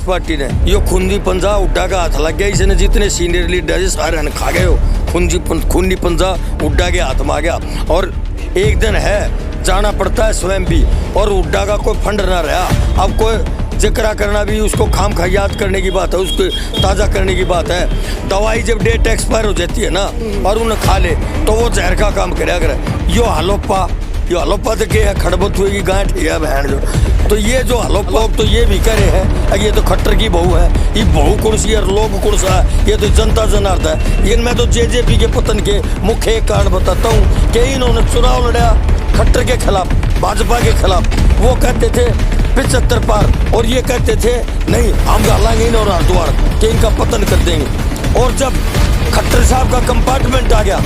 Party ने यो खूनी पंजा उड्डा का हाथ लग गया। इसने जितने सीनियर लीडर है सारे ने खा गए हो। खूनी पंजा उड्डा के हाथ में आ गया। और एक दिन है जाना पड़ता है स्वयं भी, और उड्डा का कोई फंड ना रहा। अब कोई जिक्र करना भी उसको खाम खा याद करने की बात है, उसको ताज़ा करने की बात है। दवाई जब डेट एक्सपायर हो जाती है ना और उन्हें खा ले तो वो जहर का काम कराया करे। यो हलोपा तो क्या है, खड़बत हुएगी गांठ है बहन जो। तो ये जो हलोपा तो ये भी करे हैं, ये तो खट्टर की बहू है, ये बहू कुर्सी और लोग कुर्सा है, ये तो जनता जनार्द है। लेकिन मैं तो जेजेपी के पतन के मुख्य एक कारण बताता हूँ कि इन्होंने चुनाव लड़ा खट्टर के खिलाफ, भाजपा के खिलाफ। वो कहते थे 75 पार, और ये कहते थे नहीं हम डालेंगे इन और हरिद्वार कि इनका पतन कर देंगे। और जब खट्टर साहब का कंपार्टमेंट आ गया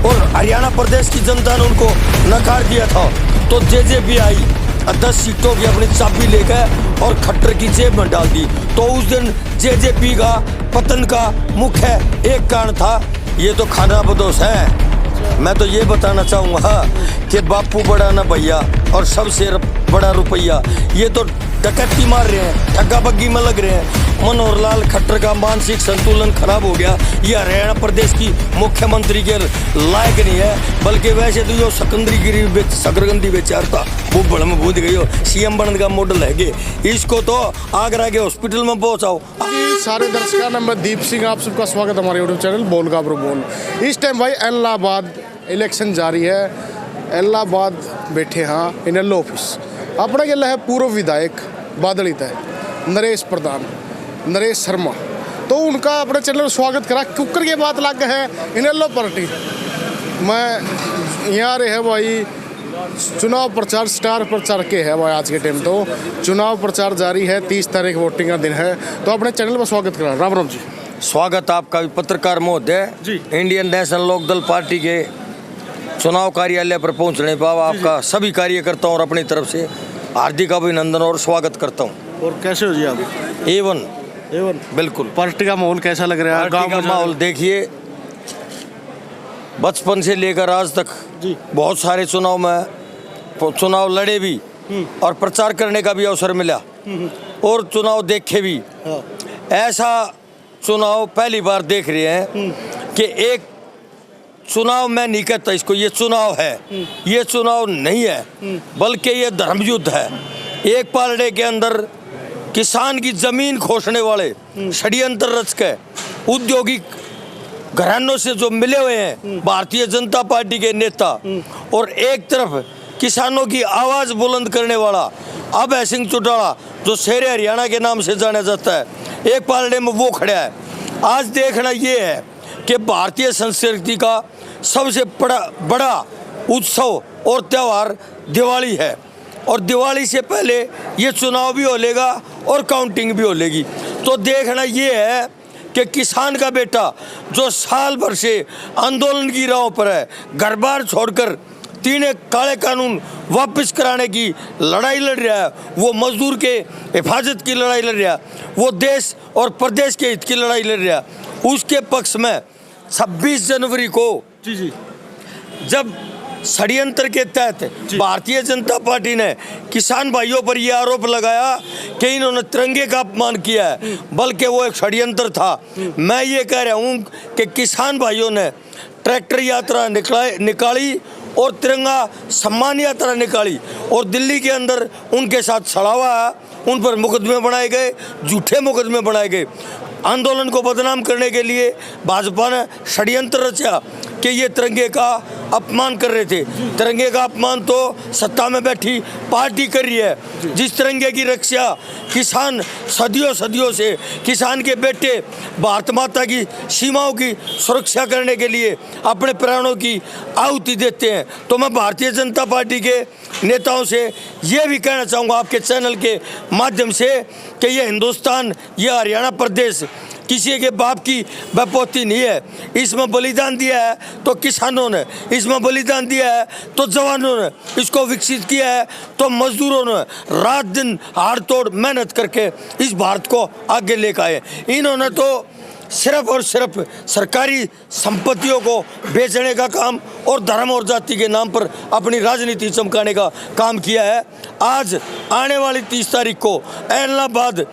और हरियाणा प्रदेश की जनता ने उनको नकार दिया था, तो जेजेपी आई 10 सीटों की अपनी चाबी लेकर और खट्टर की जेब में डाल दी। तो उस दिन जेजेपी का पतन का मुख्य एक कारण था ये तो खाना बदोश है। मैं तो ये बताना चाहूँगा कि बापू बड़ा ना भैया और सबसे बड़ा रुपया, ये तो डकैती मार रहे हैं, ठग्गा बग्गी में लग रहे हैं। मनोहर लाल खट्टर का मानसिक संतुलन खराब हो गया। ये हरियाणा प्रदेश की मुख्यमंत्री के लायक नहीं है, बल्कि वैसे तो जो सकंदरी सकरगंदी बेचार था वो बड़ा में भूत गई हो। सीएम बनने का मॉडल है कि इसको तो आगरा के हॉस्पिटल में पहुंचाओ। सारे दर्शकों का मैं दीप सिंह, आप सबका स्वागत हमारे यूट्यूब चैनल बोल गाबरू बोल। इस टाइम भाई इलाहाबाद इलेक्शन जारी है। इलाहाबाद बैठे हाँ इन ऑफिस अपना गल है पूर्व विधायक बादलित है नरेश शर्मा। तो उनका अपने चैनल में स्वागत करा। कुकर के बात लग है इन लो पार्टी मैं यहाँ रहे भाई चुनाव प्रचार स्टार प्रचार के है भाई। आज के टाइम तो चुनाव प्रचार जारी है, 30 तारीख वोटिंग का दिन है। तो अपने चैनल में स्वागत करा। राम राम जी। स्वागत आपका भी पत्रकार महोदय जी। इंडियन नेशनल लोकदल पार्टी के चुनाव कार्यालय पर पहुंचने पर आपका सभी कार्यकर्ताओं और अपनी तरफ से हार्दिक अभिनंदन और स्वागत करता हूं। और कैसे हो जी आप? एवन बिल्कुल। पार्टी का माहौल कैसा लग रहा है? गांव का माहौल देखिए, बचपन से लेकर आज तक बहुत सारे चुनाव लड़े भी और प्रचार करने का भी अवसर मिला और चुनाव देखे भी। ऐसा चुनाव पहली बार देख रहे हैं कि एक चुनाव मैं नहीं कहता इसको ये चुनाव है, ये चुनाव नहीं है बल्कि ये धर्म युद्ध है। एक पालड़े के अंदर किसान की जमीन खोसने वाले षड्यंत्र रच के औद्योगिक घरानों से जो मिले हुए हैं भारतीय जनता पार्टी के नेता, और एक तरफ किसानों की आवाज बुलंद करने वाला अभय सिंह चौटाला जो शेर हरियाणा के नाम से जाना जाता है, एक पालड़े में वो खड़ा है। आज देखना ये है कि भारतीय संस्कृति का सबसे बड़ा उत्सव और त्यौहार दिवाली है, और दिवाली से पहले ये चुनाव भी हो लेगा और काउंटिंग भी हो लेगी। तो देखना ये है कि किसान का बेटा जो साल भर से आंदोलन की राहों पर है, घर बार छोड़कर 3 काले कानून वापस कराने की लड़ाई लड़ रहा है, वो मजदूर के हिफाजत की लड़ाई लड़ रहा है, वो देश और प्रदेश के हित की लड़ाई लड़ रहा है। उसके पक्ष में 26 जनवरी को जब षड्यंत्र के तहत भारतीय जनता पार्टी ने किसान भाइयों पर यह आरोप लगाया कि इन्होंने तिरंगे का अपमान किया है, बल्कि वो एक षड्यंत्र था। मैं ये कह रहा हूँ कि किसान भाइयों ने ट्रैक्टर यात्रा निकाली और तिरंगा सम्मान यात्रा निकाली, और दिल्ली के अंदर उनके साथ छड़ावा है, उन पर मुकदमे बनाए गए, झूठे मुकदमे बनाए गए। आंदोलन को बदनाम करने के लिए भाजपा ने षड्यंत्र रचा कि ये तिरंगे का अपमान कर रहे थे। तिरंगे का अपमान तो सत्ता में बैठी पार्टी कर रही है। जिस तिरंगे की रक्षा किसान सदियों से किसान के बेटे भारत माता की सीमाओं की सुरक्षा करने के लिए अपने प्राणों की आहुति देते हैं, तो मैं भारतीय जनता पार्टी के नेताओं से ये भी कहना चाहूँगा आपके चैनल के माध्यम से कि ये हिंदुस्तान, ये हरियाणा प्रदेश किसी के बाप की बपोती नहीं है। इसमें बलिदान दिया है तो किसानों ने, इसमें बलिदान दिया है तो जवानों ने, इसको विकसित किया है तो मजदूरों ने रात दिन हाड़ तोड़ मेहनत करके इस भारत को आगे लेकर आए। इन्होंने तो सिर्फ और सिर्फ सरकारी संपत्तियों को बेचने का काम और धर्म और जाति के नाम पर अपनी राजनीति चमकाने का काम किया है। आज आने वाली 30 तारीख को इलाहाबाद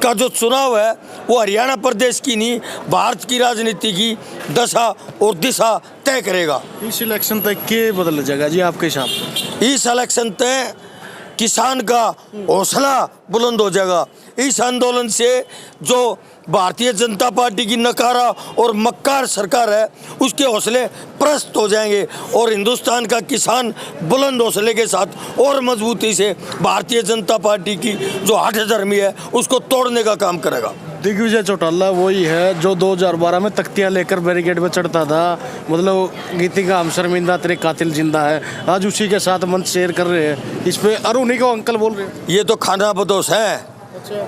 का जो चुनाव है वो हरियाणा प्रदेश की नहीं, भारत की राजनीति की दशा और दिशा तय करेगा। इस इलेक्शन तक के बदल जाएगा जी आपके हिसाब से? इस इलेक्शन तय किसान का हौसला बुलंद हो जाएगा। इस आंदोलन से जो भारतीय जनता पार्टी की नकारा और मक्कार सरकार है उसके हौसले प्रस्त हो जाएंगे और हिंदुस्तान का किसान बुलंद हौसले के साथ और मजबूती से भारतीय जनता पार्टी की जो हठधर्मी है उसको तोड़ने का काम करेगा। दिग्विजय चौटाला वही है जो 2012 में तख्तियां लेकर बैरिकेड पे चढ़ता था, मतलब गीतिका हम शर्मिंदा तेरे कातिल जिंदा है, आज उसी के साथ मंच शेयर कर रहे हैं। इस पे और उन्हीं को अंकल बोल रहे हैं। ये तो खाना बदोश है।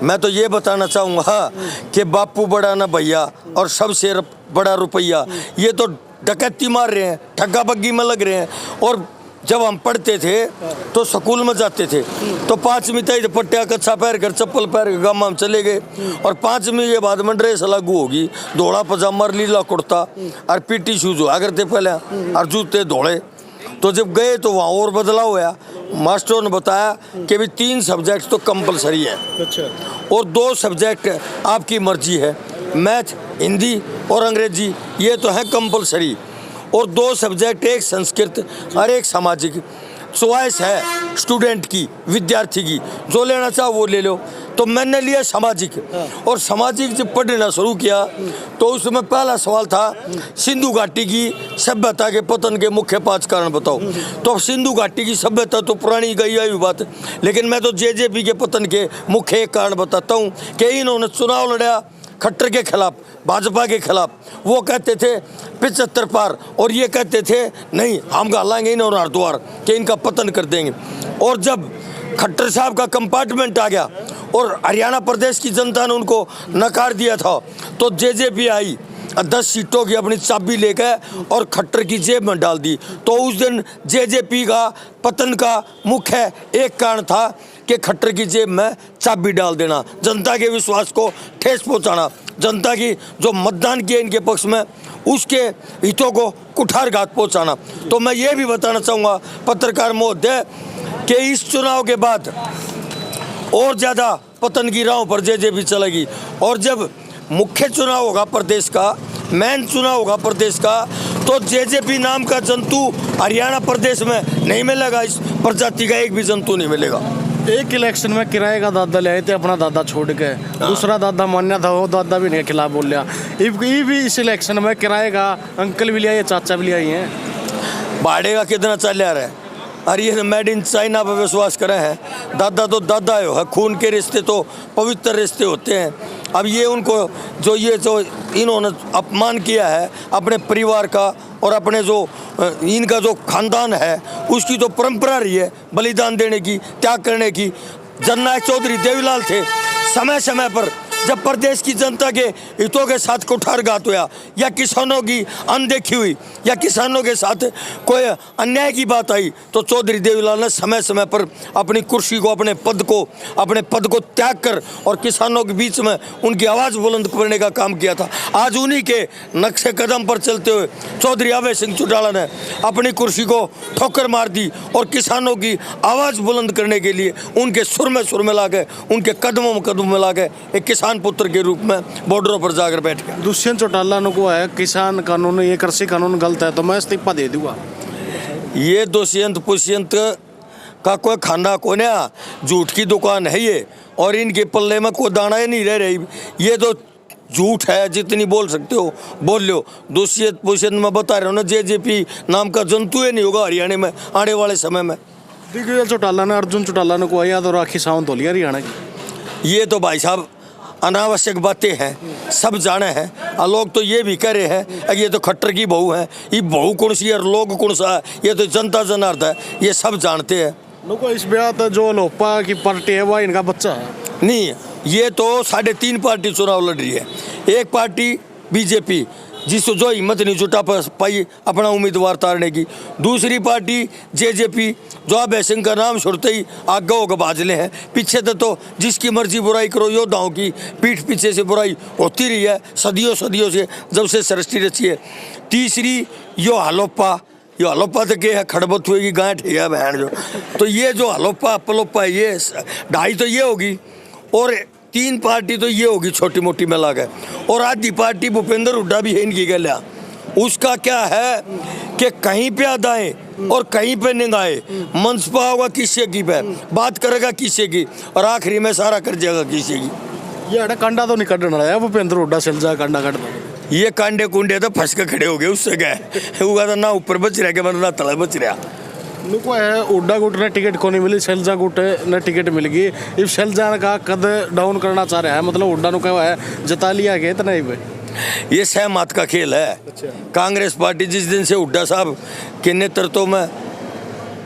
मैं तो ये बताना चाहूँगा कि बापू बड़ा ना भैया और सबसे बड़ा रुपया, ये तो डकैती मार रहे हैं, ठग्गा बग्गी में लग रहे हैं। और जब हम पढ़ते थे तो स्कूल में जाते थे तो 5वीं तक पट्टिया कच्चा पैर कर चप्पल पैर के गामा में चले गए और 5वीं के बाद में ड्रेस लागू होगी, धोड़ा पजामा लीला कुर्ता और पीटी शूज हुआ करते पहले और जूते धोड़े। तो जब गए तो वहाँ और बदलाव हुआ। मास्टरों ने बताया कि भी 3 सब्जेक्ट तो कंपलसरी है। अच्छा। और 2 सब्जेक्ट आपकी मर्जी है, मैथ, हिंदी और अंग्रेजी, ये तो है कंपलसरी। और 2 सब्जेक्ट, एक संस्कृत और एक सामाजिक। चॉइस है स्टूडेंट की, विद्यार्थी की, जो लेना चाहो वो ले लो। तो मैंने लिया सामाजिक और सामाजिक जब पढ़ना शुरू किया तो उसमें पहला सवाल था सिंधु घाटी की सभ्यता के पतन के मुख्य 5 कारण बताओ। तो अब सिंधु घाटी की सभ्यता तो पुरानी गई आई बात, लेकिन मैं तो जेजेपी के पतन के मुख्य एक कारण बताता हूँ कि इन्होंने चुनाव लड़ा खट्टर के खिलाफ, भाजपा के खिलाफ। वो कहते थे 75 पार और ये कहते थे नहीं हम गालेंगे इन्होंने हरिद्वार कि इनका पतन कर देंगे। और जब खट्टर साहब का कंपार्टमेंट आ गया और हरियाणा प्रदेश की जनता ने उनको नकार दिया था तो जेजेपी आई 10 सीटों की अपनी चाबी लेकर और खट्टर की जेब में डाल दी। तो उस दिन जेजेपी का पतन का मुख्य एक कारण था कि खट्टर की जेब में चाबी डाल देना, जनता के विश्वास को ठेस पहुंचाना, जनता की जो मतदान किए इनके पक्ष में उसके हितों को कुठारघात पहुंचाना। तो मैं ये भी बताना चाहूँगा पत्रकार महोदय कि इस चुनाव के बाद और ज़्यादा पतन की राहों पर जेजेपी चलेगी। और जब मुख्य चुनाव होगा प्रदेश का, मेन चुनाव होगा प्रदेश का, तो जेजेपी नाम का जंतु हरियाणा प्रदेश में नहीं मिलेगा। इस प्रजाति का एक भी जंतु नहीं मिलेगा। एक इलेक्शन में किराए का दादा ले आए थे अपना दादा छोड़ के, दूसरा दादा मान्या था वो दादा भी नहीं खिलाफ बोल लिया। ये भी इस इलेक्शन में किराए का अंकल भी ले आए, चाचा भी ले आई हैं। भाड़े का कितना चल रहा है? अरे ये मेड इन चाइना पर विश्वास करे हैं। दादा तो दादा है, खून के रिश्ते तो पवित्र रिश्ते होते हैं। अब ये उनको जो इन्होंने अपमान किया है अपने परिवार का और अपने जो इनका जो खानदान है उसकी तो परंपरा रही है बलिदान देने की, त्याग करने की। जननायक चौधरी देवीलाल थे, समय समय पर जब प्रदेश की जनता के हितों के साथ कुठारघात हुआ या किसानों की अनदेखी हुई या किसानों के साथ कोई अन्याय की बात आई तो चौधरी देवीलाल ने समय समय पर अपनी कुर्सी को, अपने पद को त्याग कर और किसानों के बीच में उनकी आवाज़ बुलंद करने का काम किया था। आज उन्हीं के नक्शे कदम पर चलते हुए चौधरी अभय सिंह चौटाला ने अपनी कुर्सी को ठोकर मार दी और किसानों की आवाज़ बुलंद करने के लिए उनके सुर में ला के, उनके कदमों में कदम मिला के एक किसान पुत्र के रूप में बॉर्डरों पर जाकर बैठ गया। दुष्यंत चौटाला ने को है किसान कानून, ये कृषि कानून गलत है तो मैं इस्तीफा दे दूंगा। ये दुष्यंत पुष्यंत का कोई खाना को ना, झूठ की दुकान है ये और इनके पल्ले में कोई दाना ही नहीं रह रही। ये तो झूठ है, जितनी बोल सकते हो बोल लो। दुष्यंत पुष्यंत में बता रहा हूँ ना, जेजेपी नाम का जंतु ही नहीं होगा हरियाणा में आने वाले समय में। दिग्विजय चौटाला ने, अर्जुन चौटाला ने को याद और राखी सावंत हो लिया हरियाणा की। ये तो भाई साहब अनावश्यक बातें हैं, सब जाने हैं। और लोग तो ये भी कह रहे हैं ये तो खट्टर की बहू है, ये बहू कौन सी और लोग कौन सा है, ये तो जनता जनार्द है, ये सब जानते हैं। लोगों इस बात जो लोपा की पार्टी है वह इनका बच्चा है नहीं। ये तो 3.5 पार्टी चुनाव लड़ रही है। एक पार्टी बीजेपी जिसको जो हिम्मत नहीं जुटा पाई अपना उम्मीदवार तारने की, दूसरी पार्टी जेजेपी जो अभय सिंह का नाम सुनते ही आगे होकर बाजले हैं। पीछे तो जिसकी मर्जी बुराई करो, योद्धाओं की पीठ पीछे से बुराई होती रही है सदियों से जब से सृष्टि रची है। तीसरी यो हलोपा तो क्या है, खड़बत हुएगी गांठ है बहन जो। तो ये जो हलोपा पलोपा ये 2.5 तो ये होगी और 3 पार्टी तो ये होगी छोटी मोटी मिला के, और आधी पार्टी भूपेंद्र हुड्डा भी है इनकी गलिया। उसका क्या है कि कहीं पे अदाए और कहीं पे निगाहे, मंच पर होगा किसी की पे, बात करेगा किसी की, और आखिरी में सारा कर जाएगा किसी की। ये कंडा तो नहीं कटना है भूपेंद्र हुड्डा सिलजा कंडा कट ये कांडे कुंडे तो फंस के खड़े हो गए, उससे गए हुआ तो ना ऊपर बच रहा के ना तला बच रहा। नुको है हुड्डा गुट ने टिकट को नहीं मिली, शैलजा गुट ने टिकट मिल गई। इस शैलजा का कद डाउन करना चाह रहा है, मतलब हुड्डा नु क्या है जता लिया गया इतना ही पे। ये सहमत का खेल है। कांग्रेस पार्टी जिस दिन से हुड्डा साहब के नेतृत्व में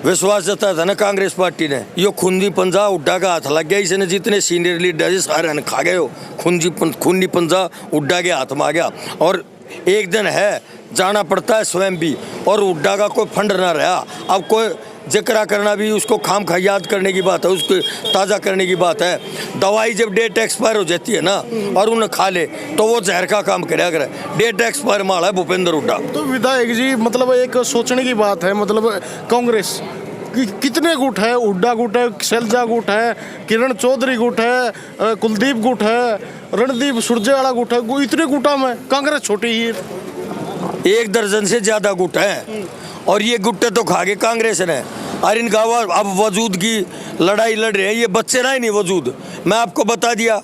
विश्वास जताया था ना कांग्रेस पार्टी ने, यो खूनी पंजा हुड्डा का हाथ लग गया। इसने जितने सीनियर लीडर है सारे ने खा गए हो, खूनी पंजा हुड्डा के हाथ में आ गया। और एक दिन है जाना पड़ता है स्वयं भी, और हुड्डा का कोई फंड ना रहा। अब कोई जिक्र करना भी उसको खाम खा याद करने की बात है, उसको ताज़ा करने की बात है। दवाई जब डेट एक्सपायर हो जाती है ना और उन्हें खा ले तो वो जहर का काम कराया करे। डेट एक्सपायर माल है भूपेंद्र हुड्डा। तो विधायक जी मतलब एक सोचने की बात है, मतलब कांग्रेस कितने गुट है, हुड्डा गुट है, शैलजा गुट है, किरण चौधरी गुट है, कुलदीप गुट है, रणदीप सुरजेवाला गुट है, इतने गुटा में कांग्रेस छोटी ही है। 1 दर्जन से ज्यादा गुट हैं, और ये गुट्टे तो खा गए कांग्रेस ने। और इनका अब वजूद की लड़ाई लड़ रहे हैं, ये बच्चे ना ही नहीं वजूद। मैं आपको बता दिया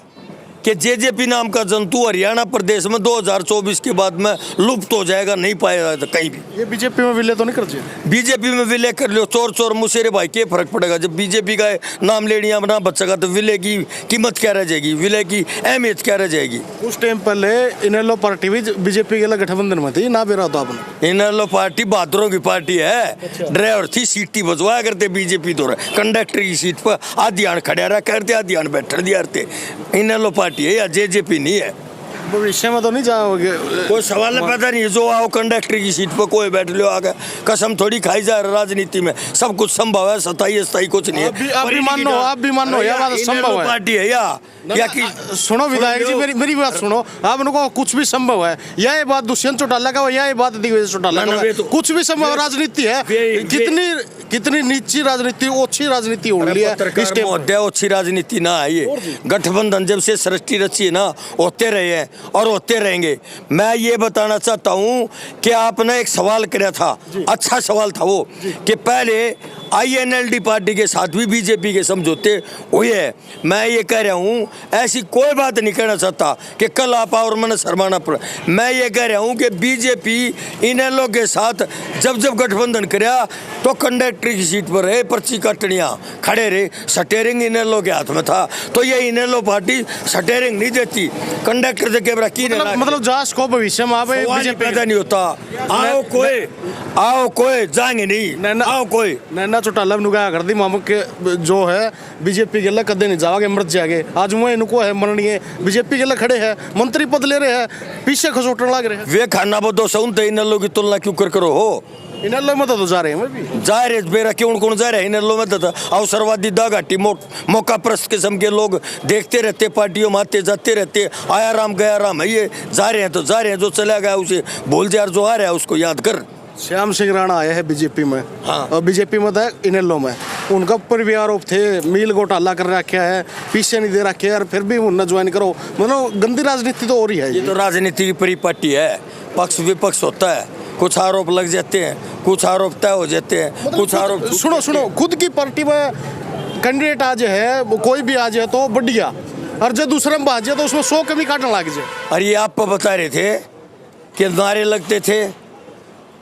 कि जेजेपी नाम का जंतु हरियाणा प्रदेश में 2024 के बाद में लुप्त हो जाएगा, नहीं पाया तो कहीं भी। ये बीजेपी में विलय तो नहीं करते? बीजेपी में विलय कर लो, चोर चोर मुशेरे भाई क्या फर्क पड़ेगा? जब बीजेपी का नाम लेनिया बना बचेगा तो विलय की कीमत क्या रह जाएगी, विलय की अहमियत क्या रह जाएगी? उस टाइम पहले इनेलो पार्टी भी बीजेपी के गठबंधन में थी ना, भी रहा था आपने। इनेलो पार्टी बहादुरों की पार्टी है। ड्राइवर थी, सीटी बजवाया करते बीजेपी तो कंडक्टर की सीट पर आधी आन खड़ा रहा करते, आधी आन बैठ दिया करते। इनेलो पार्टी है या जेजेपी नहीं है। भविष्य में तो नहीं जाओगे? कोई सवाल पता नहीं, जो आओ कंडक्टर की सीट पर कोई बैठ लो आगे, कसम थोड़ी खाई जाए। राजनीति में सब कुछ संभव है, सताई अस्थाई कुछ नहीं है। आप भी मानो यह बात संभव है। पार्टी है या कि सुनो विधायक जी, मेरी बात सुनो। आप लोगों कुछ भी संभव है, यह बात दुष्यंत चौटाला का, यह बात दिग्विजय चौटाला का, कुछ भी संभव। राजनीति है, कितनी नीची राजनीति, ओछी राजनीति हो रही है। अच्छी राजनीति ना है ये। गठबंधन जब से सृष्टि रची है ना, होते रहे हैं और होते रहेंगे। मैं ये बताना चाहता हूँ कि आपने एक सवाल किया था, अच्छा सवाल था वो, कि पहले INLD पार्टी के साथ भी बीजेपी के समझौते हुए हैं। मैं ये कह रहा हूँ ऐसी कोई बात नहीं कहना चाहता कि कल आप और मैंने शर्माना पड़ा। मैं ये कह रहा हूँ कि बीजेपी इनेलो के साथ जब जब गठबंधन कराया तो कंडक्टर की सीट पर रहे, पर्ची कटनिया खड़े रहे, स्टीयरिंग इनेलो के हाथ में था। तो ये इनेलो पार्टी स्टीयरिंग नहीं देती, कंडक्टर से कैमरा की मतलब जांच को भविष्य में बीजेपी पैदा नहीं होता। आओ कोई जाएंगे नहीं, आओ कोई नैना चौटाला नुका कर दी मामू के जो है बीजेपी के लिए कदे नहीं जाओगे, मर जाएंगे। आज वो इनको है मरनी है, बीजेपी के लिए खड़े हैं, मंत्री पद ले रहे हैं, पीछे खसोटने लग रहे हैं। वे खाना बदो सउन इनेलो की तुलना क्यों कर हो? इनेलो में तो जा रहे हैं, भी जा रहे बेरा क्यों कौन जा रहे हैं इनेलो में? तो अवसरवादी दाघाटी मौका प्रस्त किस्म के लोग देखते रहते, पार्टियों में आते जाते रहते, आया राम गया राम है। ये जा रहे हैं तो जा रहे हैं, जो चला गया उसे भूल जा, जो आ रहा है उसको याद कर। श्याम सिंह राणा आया है बीजेपी में, हाँ। और बीजेपी में था इनेलो में, उनका ऊपर भी आरोप थे, मील घोटाला कर रखा है, पीछे नहीं दे रखे है, और फिर भी उन्हें ज्वाइन करो। मतलब गंदी राजनीति तो हो रही है। ये तो राजनीति की परिपाटी है, पक्ष विपक्ष होता है, कुछ आरोप लग जाते हैं, कुछ आरोप तय हो जाते हैं, मतलब कुछ आरोप सुनो खुद की पार्टी में कैंडिडेट आज है, वो कोई भी आ जाए तो बढ़िया, और जो दूसरे में आ जाए तो उसमें 100 कमी काटने लग जाए। अरे आप बता रहे थे कि नारे लगते थे,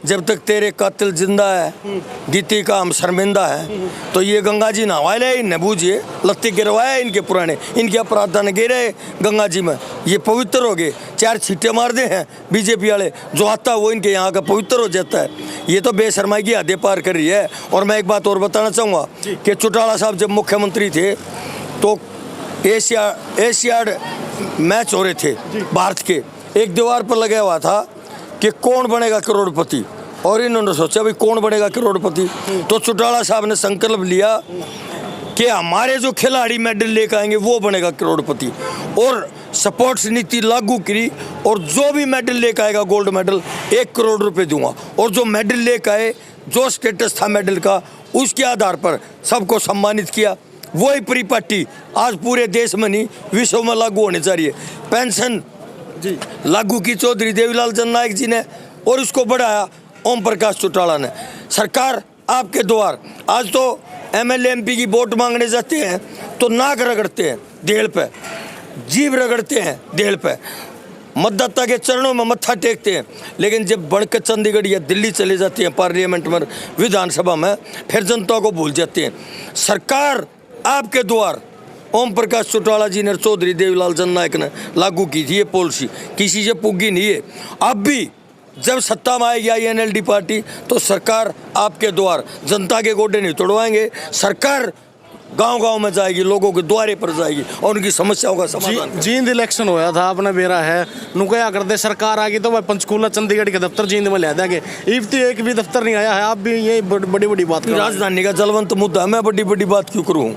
जब तक तेरे कातिल जिंदा है गीती का हम शर्मिंदा है। तो ये गंगा जी नहवा ले, इन्हें बूझिए, लत्ते गिरवाया इनके पुराने, इनके अपराध न गिरे गंगा जी में, ये पवित्र हो गए। 4 छींटे मार दे हैं बीजेपी वाले, जो आता है वो इनके यहाँ का पवित्र हो जाता है। ये तो बेशर्माई की हदें पार कर रही है। और मैं एक बात और बताना चाहूँगा कि चौटाला साहब जब मुख्यमंत्री थे तो एशियाड मैच हो रहे थे भारत के, एक दीवार पर लगा हुआ था कि कौन बनेगा करोड़पति, और इन्होंने सोचा भाई कौन बनेगा करोड़पति। तो चौटाला साहब ने संकल्प लिया कि हमारे जो खिलाड़ी मेडल लेकर आएंगे वो बनेगा करोड़पति, और स्पोर्ट्स नीति लागू करी, और जो भी मेडल लेकर आएगा गोल्ड मेडल 1 करोड़ रुपए दूंगा। और जो मेडल लेकर आए, जो स्टेटस था मेडल का, उसके आधार पर सबको सम्मानित किया। वही परिपाटी आज पूरे देश में नहीं विश्व में लागू होने जा रही है। पेंशन जी लागू की चौधरी देवीलाल जननायक जी ने और उसको बढ़ाया ओम प्रकाश चौटाला ने। सरकार आपके द्वार आज तो एमएलए एमपी की वोट मांगने जाते हैं तो नाक रगड़ते हैं देड़ पे, जीभ रगड़ते हैं देड़ पे, मतदाता के चरणों में मत्था टेकते हैं, लेकिन जब बढ़कर चंडीगढ़ या दिल्ली चले जाते हैं पार्लियामेंट में विधानसभा में फिर जनता को भूल जाते हैं। सरकार आपके द्वार ओम प्रकाश चौटाला जी ने चौधरी देवीलाल जननायक ने लागू की थी ये पॉलिसी, किसी से पुगी नहीं है। अब भी जब सत्ता में आएगी INLD पार्टी तो सरकार आपके द्वार जनता के गोडे नहीं तोड़वाएंगे। सरकार गांव-गांव में जाएगी, लोगों के द्वारे पर जाएगी और उनकी समस्याओं का समाधान। जींद इलेक्शन होया था आपने बेरा है नु क्या करते सरकार आ गई तो वह पंचकूला चंडीगढ़ के दफ्तर जींद में ले देंगे। इफ्ती एक भी दफ्तर नहीं आया है। आप भी ये बड़ी बड़ी बात कर रहे हैं। राजधानी का जलवंत मुद्दा है, मैं बड़ी बड़ी बात क्यों करूँ?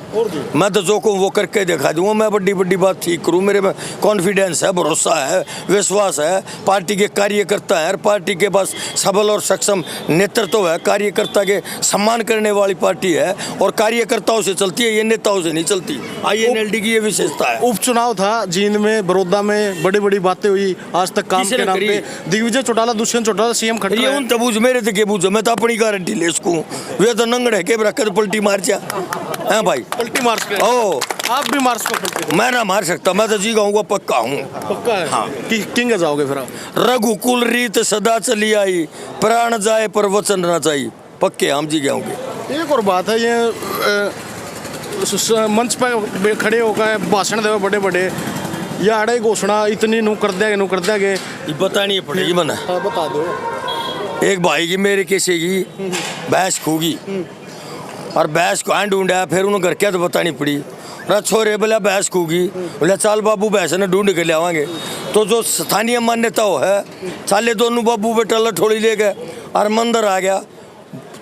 मैं तो जो कहूँ वो करके दिखा दूंगा। मैं बड़ी बड़ी बात ठीक करूँ, मेरे में कॉन्फिडेंस है, भरोसा है, विश्वास है। पार्टी के कार्यकर्ता है, पार्टी के पास सबल और सक्षम नेतृत्व है, कार्यकर्ता के सम्मान करने वाली पार्टी है और कार्यकर्ताओं से चलती है, ये नेताओं से नहीं चलती। INLD की ये विशेषता है। उपचुनाव था जींद में, बड़ौदा में बड़ी बड़ी बातें हुई आज तक काम के नाम पे। दिग्विजय चौटाला, दुष्यंत चौटाला सीएम खड़े ये उन तबूज मेरे थे के बूझो, मैं तो अपनी गारंटी ले इसको। वे तो नंगड़े के रखत पलटी मार जा हैं भाई, पलटी मार के। ओ आप भी मार सकते? मैं ना मार सकता, मैं तो जी गाऊंगा पक्का हूँ। पक्का है? हाँ। किंग जाओगे फिर आप? रघुकुल रीत सदा चली आई, प्राण जाए पर वचन ना चाहिए, पक्के हम जी गाऊंगे। एक और बात है, ये मंच पर खड़े होकर भाषण दे बड़े बड़े या अड़े घोषणा इतनी नू कर देंगे ये बतानी पड़ेगी मना। हाँ, बता दो। एक भाई की मेरे किसी की भैंस खूगी और भैंस को ढूंढा, फिर उन्होंने घर क्या तो बतानी पड़ी। छोरे बोला भैंस खूगी, बोला चाल बाबू भैंस ने ढूंढ के ले आवांगे। तो जो स्थानीय मान्यता हो है चाले दोनों बाबू बेटा लठोड़ी ले गए और मंदिर आ गया।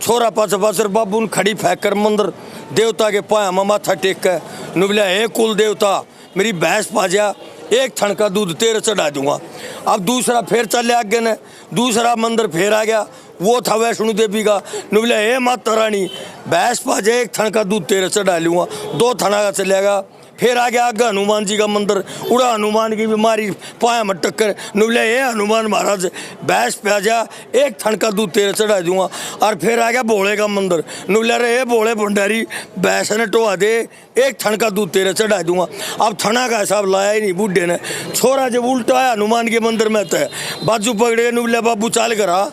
छोरा पास बाबू ने खड़ी फेंक कर मंदिर देवता के पाया में माथा टेक कर नु बोला हे कुल देवता मेरी भैंस पा जा, एक थन का दूध तेरे चढ़ा दूंगा। अब दूसरा फिर चले आगे ने, दूसरा मंदिर फिर आ गया, वो था वैष्णो देवी का। नु बोला हे माता रानी भैंस पा जा, एक थन का दूध तेरे चढ़ा लूँगा। 2 थना का चलेगा। फिर आ गया आगे हनुमान जी का मंदिर, उड़ा हनुमान की बीमारी पाया में टक्कर। नुबले हे हनुमान महाराज भैंस पे आ जा, एक थन का दूध तेरे चढ़ा दूंगा। और फिर आ गया भोले का मंदिर, नुबले रे हे भोले भंडारी भैंस ने टोआ दे, एक थन का दूध तेरे चढ़ा दूंगा। अब थना का हिसाब लाया ही नहीं बूढ़े ने। छोरा जब उल्टा आया हनुमान के मंदिर में तय बाजू पकड़े, नुबले बाबू चाल करा,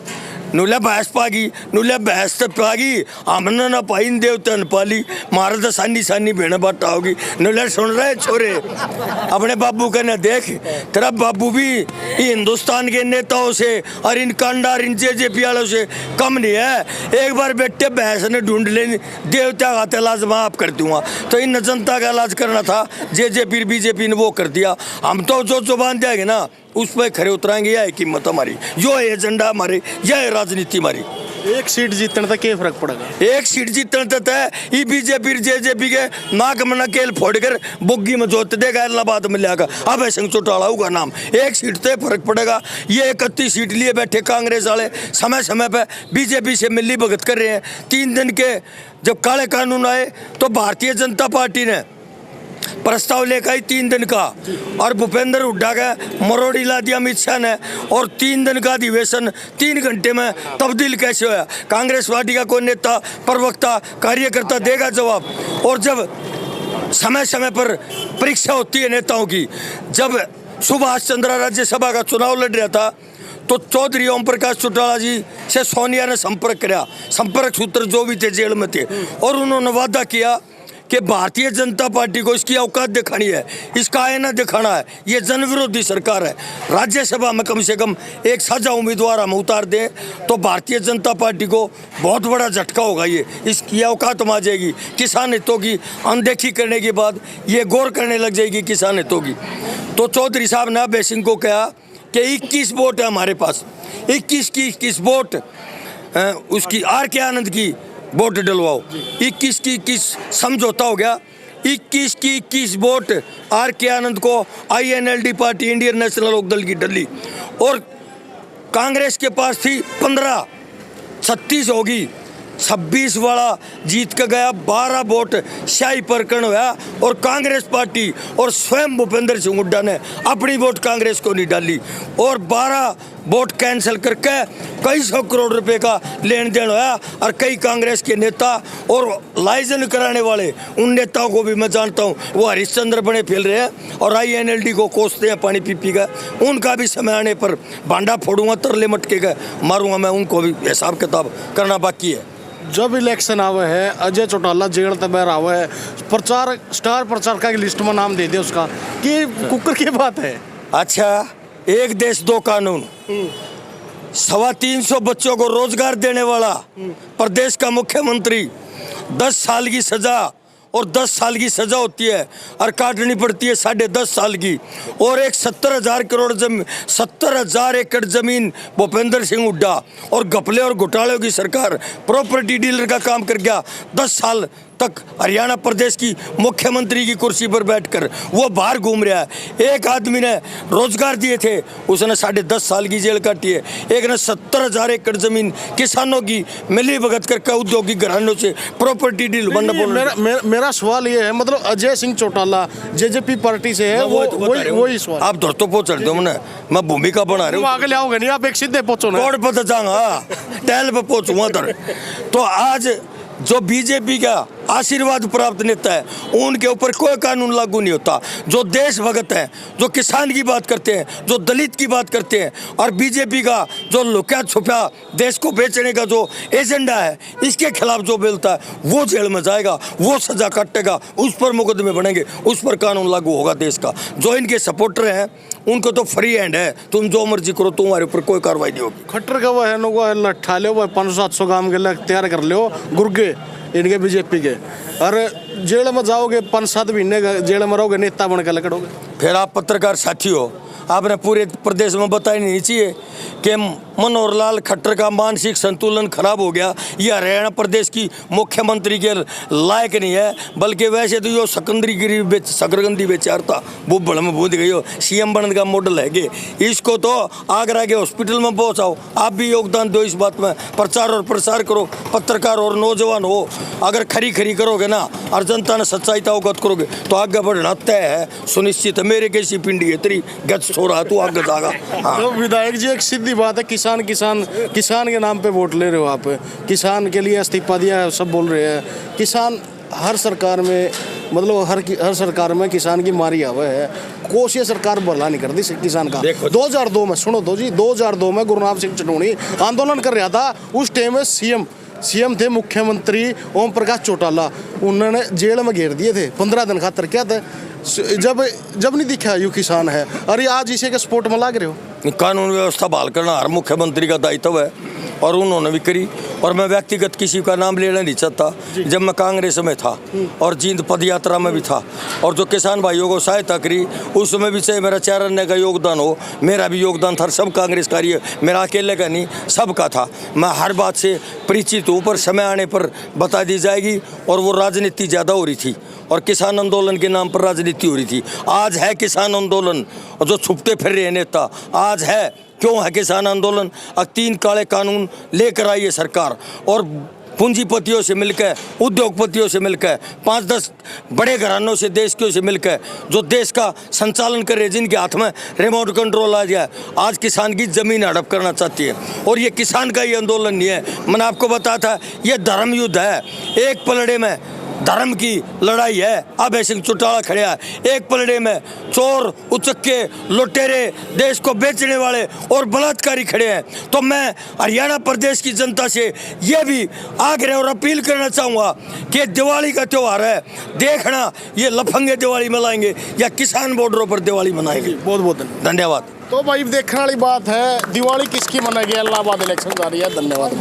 नुले भैंस पागी, नुले भैंस तो पागी, हमने ना पाई देवता ने पाली, मारा तो सानी सानी भेड़ बाटा होगी। नुले सुन रहे छोरे अपने बाबू का ना देख, तेरा बाबू भी हिंदुस्तान के नेताओं से और इन कांडार इन JJP वालों से कम नहीं है। एक बार बेटे भैंस ने ढूंढ लेनी, देवता का इलाज माफ कर दूंगा। तो इन जनता का इलाज करना था, JJP BJP ने वो कर दिया। हम तो जो जुबान देंगे ना उस पर खड़े उतराएंगे। यह है कीमत हमारी, जो है एजेंडा हमारे, यह है राजनीति हमारी। एक सीट जीतने तक क्या फर्क पड़ेगा? एक सीट जीतने तक है ये BJP JJP के नाक में नकेल फोड़ कर बुग्गी में जोत देगा, इलाहाबाद में लेगा अब सिंह चौटाला होगा नाम। एक सीट से फर्क पड़ेगा। ये 31 सीट लिए बैठे कांग्रेस वाले समय समय पर BJP से मिली भगत कर रहे हैं। 3 दिन के जब काले कानून आए तो भारतीय जनता पार्टी ने प्रस्ताव लेकर आई 3 दिन का, और भूपेंद्र हुड्डा का मरोड़ी ला दिया अमित शाह ने, और 3 दिन का अधिवेशन 3 घंटे में तब्दील कैसे होया? कांग्रेस पार्टी का कोई नेता, प्रवक्ता, कार्यकर्ता देगा जवाब? और जब समय समय पर परीक्षा होती है नेताओं की, जब सुभाष चंद्र राज्यसभा का चुनाव लड़ रहा था तो चौधरी ओम प्रकाश चौटाला जी से सोनिया ने संपर्क किया, संपर्क सूत्र जो भी थे जेल में थे, और उन्होंने वादा किया कि भारतीय जनता पार्टी को इसकी औकात दिखानी है, इसका आईना दिखाना है। ये जन विरोधी सरकार है, राज्यसभा में कम से कम एक साझा उम्मीदवार हम उतार दें तो भारतीय जनता पार्टी को बहुत बड़ा झटका होगा। ये इसकी औकात में आ जाएगी। किसान हितों की अनदेखी करने के बाद ये गौर करने लग जाएगी किसान हितों की। तो चौधरी साहब ने अभय सिंह को कहा कि 21 वोट है हमारे पास, 21 की 21 वोट उसकी RK आनंद की वोट डलवाओ। 21 की 21 समझौता हो गया। 21 की 21 वोट RK आनंद को INLD party Indian National Lokdal की डली, और कांग्रेस के पास थी 15, 36 होगी, 26 वाला जीत के गया, 12 वोट शाही प्रकरण हुआ और कांग्रेस पार्टी और स्वयं भूपेंद्र सिंह हुड्डा ने अपनी वोट कांग्रेस को नहीं डाली और 12 वोट कैंसिल करके कई सौ करोड़ रुपए का लेन देन हुआ। और कई कांग्रेस के नेता और लाइसेंस कराने वाले उन नेताओं को भी मैं जानता हूँ, वो हरिश्चंद्र बने फिर रहे हैं और INLD को कोसते हैं पानी पी पी का। उनका भी समय आने पर भांडा फोड़ूंगा, तरले मटके का मारूंगा, मैं उनको भी हिसाब किताब करना बाकी है। जब इलेक्शन आवे है, अजय चौटाला जेल तक बैर आवे है, प्रचार स्टार प्रचारक की लिस्ट में नाम दे दे उसका कि कुकर की बात है। अच्छा, एक देश दो कानून, 325 बच्चों को रोजगार देने वाला प्रदेश का मुख्यमंत्री, 10 साल की सजा और 10 साल की सजा होती है और काटनी पड़ती है 10.5 साल की। और एक 70,000 एकड़ जमीन भूपेंद्र सिंह हुड्डा और घपले और घोटालों की सरकार प्रॉपर्टी डीलर का काम कर गया। 10 साल तक हरियाणा प्रदेश की मुख्यमंत्री की कुर्सी पर बैठकर वो बाहर घूम रहा है। एक आदमी ने रोजगार दिए थे, उसने 10.5 साल की जेल काटी है। एक ने 70,000 एकड़ जमीन किसानों की मिली भगत करके उद्योगिक घरानों से प्रॉपर्टी डील बनना बोल। मेरा सवाल ये है, मतलब अजय सिंह चौटाला JJP पार्टी से है, वही सवाल। आप धर तो पहुंच रहे हो, मैं भूमिका बना रहा हूँ, आगे ले आओगे नहीं, आप एक सीधे पहुंचो ना, रोड पर जाऊंगा, टहल पे पहुंचूंगा उधर। तो आज जो बीजेपी का आशीर्वाद प्राप्त नेता है, उनके ऊपर कोई कानून लागू नहीं होता। जो देशभक्त है, जो किसान की बात करते हैं, जो दलित की बात करते हैं, और बीजेपी का जो लुका छुपा देश को बेचने का जो एजेंडा है, इसके खिलाफ जो बोलता है वो जेल में जाएगा, वो सजा काटेगा, उस पर मुकदमे बनेंगे, उस पर कानून लागू होगा देश का। जो इनके सपोर्टर हैं उनको तो फ्री हैंड है, तुम जो मर्जी करो, तुम्हारे ऊपर कोई कार्रवाई नहीं होगी। खट्टर का वो है नो को लट्ठा लो, 500-700 काम के लिए तैयार कर लो गुर्गे इनके बीजेपी के, और जेल में जाओगे 5-7 महीने जेल में रहोगे, नेता बन के लकड़ोगे। फिर आप पत्रकार साथी हो, आपने पूरे प्रदेश में बताया नहीं चाहिए कि मनोहर लाल खट्टर का मानसिक संतुलन खराब हो गया, ये हरियाणा प्रदेश की मुख्यमंत्री के लायक नहीं है। बल्कि वैसे तो यो सकंदरी शकरगंदी बेचार था, वो बड़ में बूझ गई हो, CM बनने का मॉडल है कि इसको तो आगरा के हॉस्पिटल में पहुंचाओ। आप भी योगदान दो इस बात में, प्रचार और प्रसार करो, पत्रकार और नौजवान हो, अगर खरी करोगे ना और जनता ने सच्चाई का अवगत करोगे तो आगे बढ़ना तय है, सुनिश्चित है। मेरे कैसी पिंडी है तेरी गच हो रहा, तू आगे जागा। हाँ। तो विधायक जी, एक सीधी बात है, किसान के नाम पे वोट ले रहे हो आप, किसान के लिए इस्तीफा दिया सब बोल रहे हैं। किसान हर सरकार में, मतलब हर सरकार में किसान की मारी आवे है, कोशिश सरकार भला नहीं करती किसान का। 2002 में सुनो तो जी, 2002 में गुरनाम सिंह चटोनी आंदोलन कर रहा था, उस टाइम में सीएम थे मुख्यमंत्री ओम प्रकाश चौटाला, उन्होंने जेल में घेर दिए थे 15 दिन खातर। क्या थे जब नहीं दिखा यू किसान है, अरे आज इसे के सपोर्ट में लाग रहे हो। कानून व्यवस्था बहाल करना हर मुख्यमंत्री का दायित्व है और उन्होंने भी करी। और मैं व्यक्तिगत किसी का नाम लेना नहीं चाहता, जब मैं कांग्रेस में था और जींद पद यात्रा में भी था और जो किसान भाइयों को सहायता करी, उसमें भी चाहे मेरा 4 अन्य का योगदान हो, मेरा भी योगदान था, सब कांग्रेस कार्य, मेरा अकेले का नहीं, सबका था। मैं हर बात से परिचित हूँ, पर समय आने पर बता दी जाएगी। और वो राजनीति ज़्यादा हो रही थी और किसान आंदोलन के नाम पर राजनीति हो रही थी। आज है किसान आंदोलन, और जो छुपते फिर रहे नेता, आज है क्यों है किसान आंदोलन। 3 काले कानून लेकर आई है सरकार और पूंजीपतियों से मिलकर, उद्योगपतियों से मिलकर, 5-10 बड़े घरानों से, देश के से मिलकर जो देश का संचालन कर रहे, जिनके हाथ में रिमोट कंट्रोल आ गया, आज किसान की जमीन हड़प करना चाहती है। और ये किसान का ही आंदोलन नहीं है, मैंने आपको बताया था, ये धर्म युद्ध है। एक पलड़े में धर्म की लड़ाई है, अभय सिंह चौटाला खड़े है, एक पलड़े में चोर, उचक्के, लुटेरे, देश को बेचने वाले और बलात्कारी खड़े हैं। तो मैं हरियाणा प्रदेश की जनता से ये भी आग्रह और अपील करना चाहूँगा कि दिवाली का त्यौहार है, देखना ये लफंगे दिवाली मनाएंगे या किसान बॉर्डरों पर दिवाली मनाएंगे। बहुत बहुत धन्यवाद। तो भाई देखने वाली बात है, दिवाली किसकी मनाएगी, इलाहाबाद इलेक्शन आ रही है। धन्यवाद।